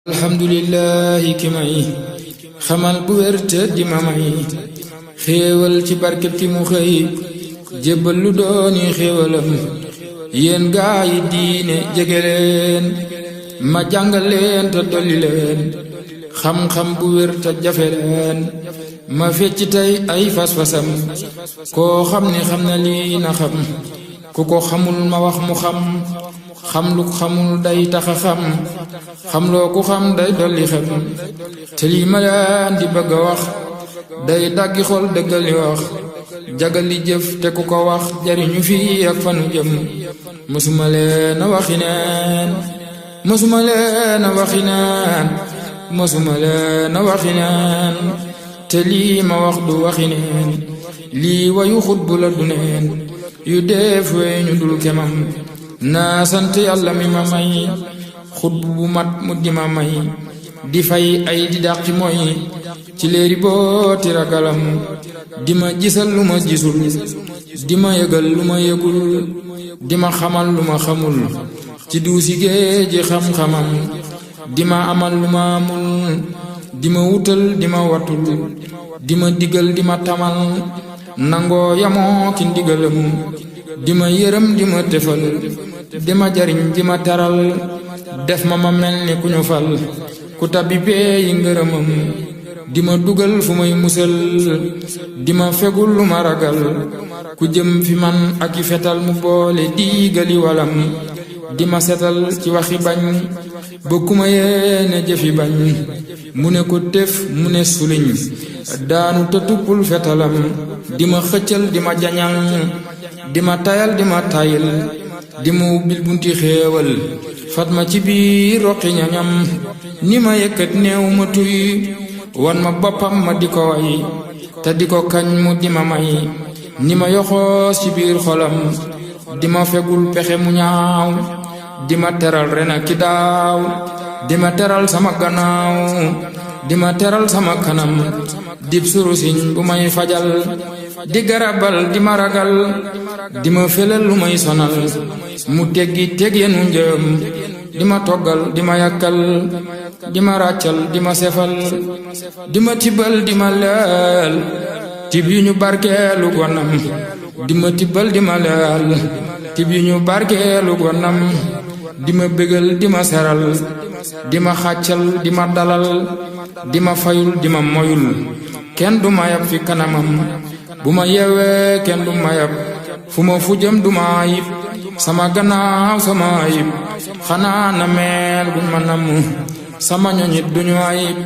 alhamdulillahi ki may xamal bu wér te di ma may xéewal ci barkeb ki mu xëy jébbal lu dooni xéewalam yéen gaa yi diine jege leen ma jàngal leen te dolli leen xam-xam bu wér te jafe leen ma fecc tey ay fas-fasam koo xam ni xam na lii na xam ku ko xamul ma wax mu xam xam lu xamul day taxa xam loo ku xam day dolli xam te lii ma leen di bëgg a wax day daggi xol dëggal li wax jagal li jëf te ku ko wax jariñu fii ak fanu jëm mësuma leen a waxi neen mësuma leen a waxi neen mësuma leen a waxi neen te lii ma wax du waxi neen lii wayu xutbu la du neen yu def wey ñu dul kemam naa sant yàlla mi ma may xutbu bu mat mu di ma may di fay ay di dàqi mooy ci léeri booti ragalam di ma gisal lu ma gisul di ma yëgal lu ma yëgul di ma xamal lu ma xamul ci duusi géeji xam-xamam di ma amal lu ma amul di ma wutal di ma watul di ma digal di ma tamal nangoo yamoo ki ndigalam di ma yërëm di ma tefal di ma jariñ di ma teral def ma mel ni ku ñu fal ku tabbi bee yi ngërëmam di ma dugal fu may musal di ma fegul lu ma ragal ku jëm fi man ak i fetal mu boole diigali walam di ma setal ci waxi bañ ba ku ma yéene jëfi bañ mu ne ko tef mu ne suliñ daanu te tuppul fetalam di ma xëccal di ma jañal di ma tayal di ma tayil di ma ubbil bunti xéewal fat ma ci biir roqi ñañam ni ma yëkkat néew ma tuy wan ma boppam ma di ko way te di ko kañ mu di ma may ni ma yoxoos ci biir xolam di ma fegul pexe mu ñaaw di ma teral ren ak ki daaw di ma teral sama gannaaw di ma teral sama kanam dib surusiñ bu may fajal di garabal di ma ragal di ma felal lu may sonal mu teggi teg yenu njëm di ma toggal di ma yàkkal di ma ràccal di ma sefal di ma tibbal di ma leel tib yu ñu barkeelu gonam di ma tibbal di ma leel tib yu ñu barkeelu gonam di ma bégal di ma seral di ma xàccal di ma dalal di ma fayul di ma moyul kenn du ma yab fi kanamam bu ma yeewee kenn du ma yab fu ma fu jëm du ma ayib sama gannaaw sama ayib xanaa na meel guñ ma namm sama ñoñit duñu ayib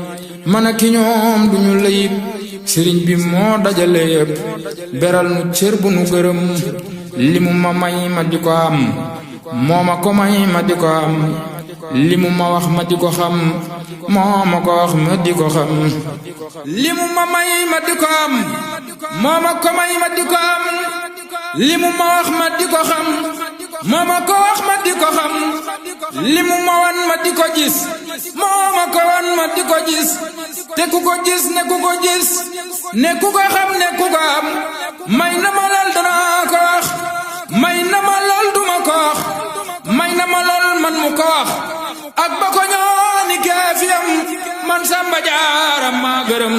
man ak ki ñoom duñu layib sëriñ bi moo dajale yépp beral nu cër bu nu gërëm li mu ma may ma di ko am moo ma ko may ma di ko am li mu ma wax ma di ko xam moo ma ko wax ma di ko xam li mu ma may ma di ko am moo ma ko may ma di ko am li mu ma wax ma di ko xam moo ma ko wax ma di ko xam li mu ma wan ma di ko gis moo ma ko wan ma di ko gis te ku ko gis ne ku ko gis ne ku ko xam ne ku ko am may na ma lool danaa ko wax may na ma lool duma ko wax may na ma lool man mu ko wax ak ba ko ñooni keefiyam man Samba Jaara maa gërëm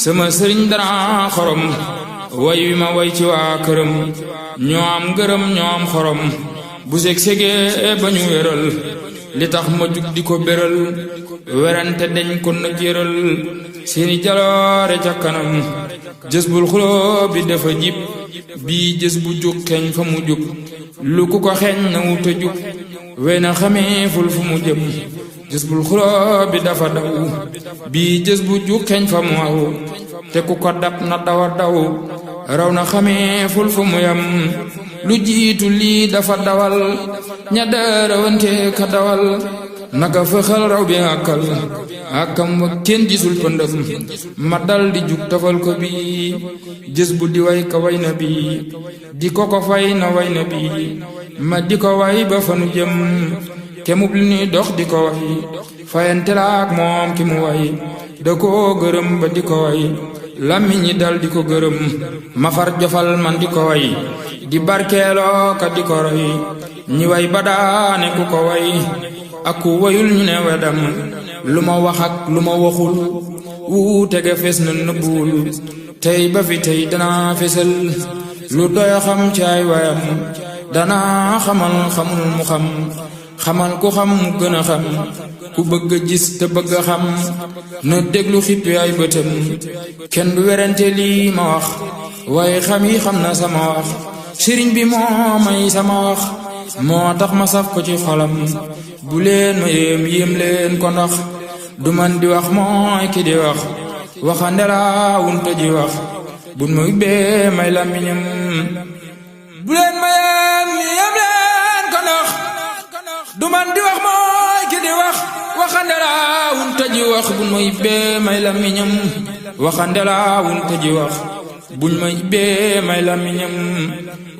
sama sëriñ dana xorom way wi ma way ci waa këram ñoo am gërëm ñoo am xorom bu seg-segee ba ñu wéral li tax ma jug di ko béral werante dañ ko nag yëral seeni jaloore ca kanam jës bul xuloo bi dafa jib bii jës bu jug xeeñ fa mu jub lu ku ko xeeñ na wuta jub wey na xamee ful fu mu jëm jës bul xuloo bi dafa daw bii jës bu jug xeeñ fa mu aw te ku ko dab na dawa daw raw na xamee ful fu mu yam lu jiitu lii dafa dawal ña daarawante ka dawal naka fëxal raw bi àkkam wa kenn gisul pëndëm ma dal di jug tafal ko bi jës bu di way ka way na bi di ko fay na way na bi ma di ko way ba fanu jëm kemub li ni dox di ko way fayante la ak moom ki mu way da koo gërëm ba di ko way làmmiñ ñi dal di ko gërëm ma far jofal man di ko way di barkeeloo ka di ko roy ñi way ba daane ku ko way ak ku wayul ñu ne wedam lu ma wax ak lu ma waxul wuute ga fes na nëbbuwul tey ba fi tey danaa fesal lu doy xam caay wayam danaa xamal xamul mu xam xamal ku xam mu gën a xam ku bëgg a gis te bëgg a xam na déglu xippi ay bëtam kenn du werante lii ma wax waaye xam yi xam na sama wax sëriñ bi moo may sama wax moo tax ma saf ko ci xolam bu leen ma yéem leen ko ndax du man di wax mooy ki di wax waxande laa wunta ji wax bun ma ubbee may làmmiñam bu leen ma yéem leen ko ndax du man di wax mooy ki di wax waxande laa wunta ji wax bun ma ubbee may làmmiñam waxande laa wunta ji wax buñ ma ubbee may làmmiñam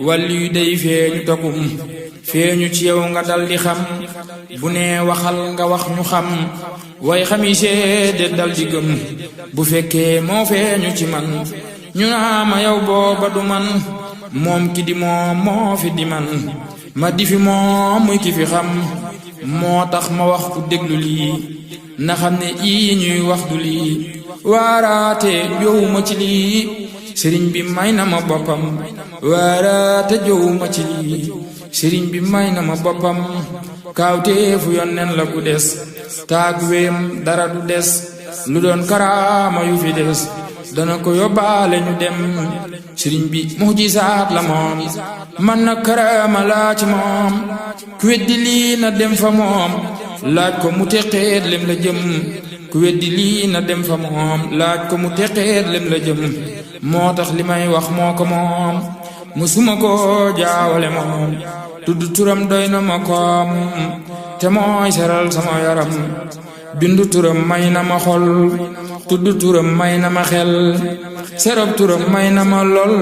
wàllu yu day feeñu takum feeñu ci yow nga dal di xam bu nee waxal nga wax ñu xam way xami seede dal di gëm bu fekkee moo feeñu ci man ñu naa ma yow booba du man moom ki di moom moo fi di man ma di fi moom muy ki fi xam moo tax ma wax ku déglu lii na xam ne ii ñuy wax du lii waaraate jowuma ci lii sëriñ bi may na ma boppam waaraate jowuma ci lii sëriñ bi may na ma boppam kaawteefu yonneen la ku des taag wéem dara du des lu doon karaama yu fi des dana ko yóbbaale ñu dem sëriñ bi mujisaat la moom man na karaama laa ci moom ku weddi lii na dem fa moom laaj ko mu teqeet lem la jëm ku weddi lii na dem fa moom laaj ko mu teqeet lem la jëm moo tax li may wax moo ko moom musuma ko jaawale moom tudd turam doy na ma koom te mooy seral sama yaram bindu turam may na ma xol tudd turam may na ma xel serab turam may na ma lol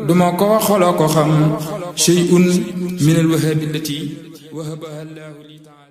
duma ko xolo ko xam shay'un min al wahabillati wahabaha Allahu li ta'ala